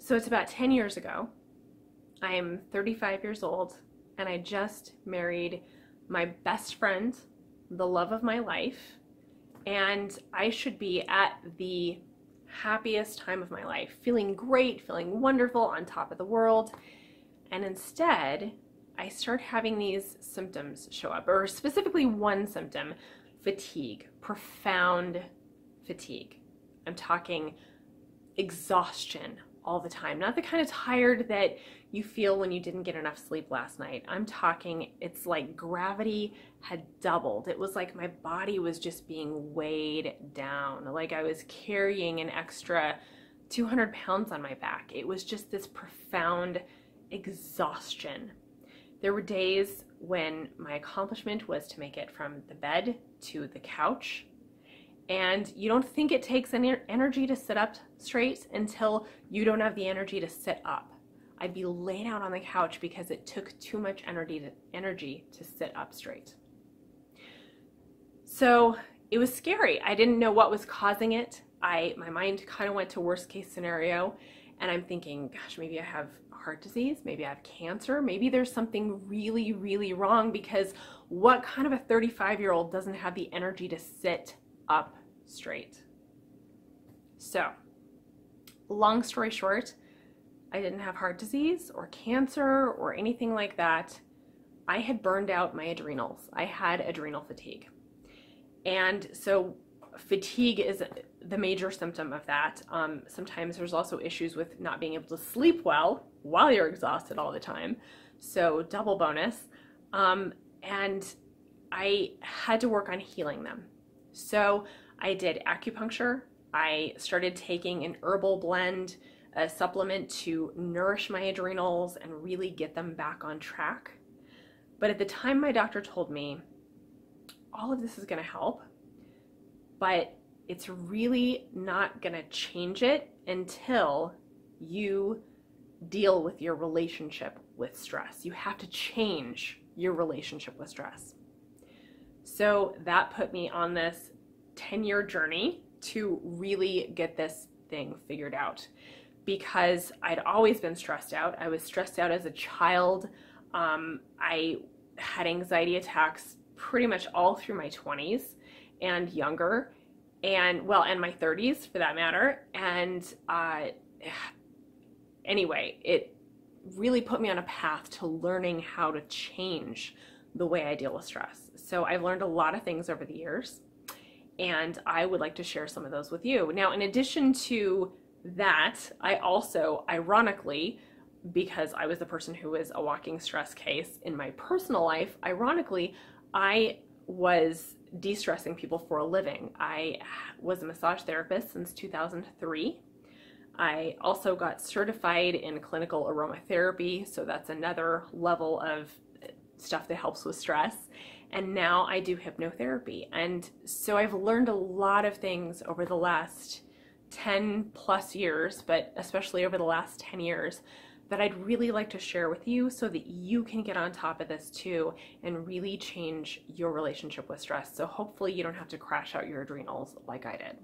So it's about 10 years ago. I am 35 years old, and I just married my best friend, the love of my life, and I should be at the happiest time of my life, feeling great, feeling wonderful, on top of the world. And instead, I start having these symptoms show up, or specifically one symptom: fatigue, profound fatigue. I'm talking exhaustion all the time, not the kind of tired that you feel when you didn't get enough sleep last night. I'm talking, it's like gravity had doubled. It was like my body was just being weighed down, like I was carrying an extra 200 pounds on my back. It was just this profound exhaustion. There were days when my accomplishment was to make it from the bed to the couch. And you don't think it takes any energy to sit up straight until you don't have the energy to sit up. I'd be laid out on the couch because it took too much energy to sit up straight. So it was scary. I didn't know what was causing it. My mind kind of went to worst case scenario, and I'm thinking, gosh, maybe I have heart disease, maybe I have cancer, maybe there's something really, really wrong, because what kind of a 35-year-old doesn't have the energy to sit up straight? So, long story short, I didn't have heart disease or cancer or anything like that. I had burned out my adrenals. I had adrenal fatigue. And so fatigue is the major symptom of that. Sometimes there's also issues with not being able to sleep well while you're exhausted all the time. So double bonus. And I had to work on healing them. So I did acupuncture. I started taking an herbal blend, a supplement to nourish my adrenals and really get them back on track. But at the time, my doctor told me, all of this is going to help, but it's really not going to change it until you deal with your relationship with stress. You have to change your relationship with stress. So that put me on this 10-year journey to really get this thing figured out, because I'd always been stressed out. I was stressed out as a child. I had anxiety attacks pretty much all through my 20s and younger, and my 30s for that matter. And anyway, it really put me on a path to learning how to change the way I deal with stress. So I've learned a lot of things over the years, and I would like to share some of those with you. Now, in addition to that, I also, ironically, because I was the person who was a walking stress case in my personal life, ironically, I was de-stressing people for a living. I was a massage therapist since 2003. I also got certified in clinical aromatherapy, so that's another level of stuff that helps with stress. And now I do hypnotherapy. And so I've learned a lot of things over the last 10 plus years, but especially over the last 10 years, that I'd really like to share with you so that you can get on top of this too and really change your relationship with stress. So hopefully you don't have to crash out your adrenals like I did.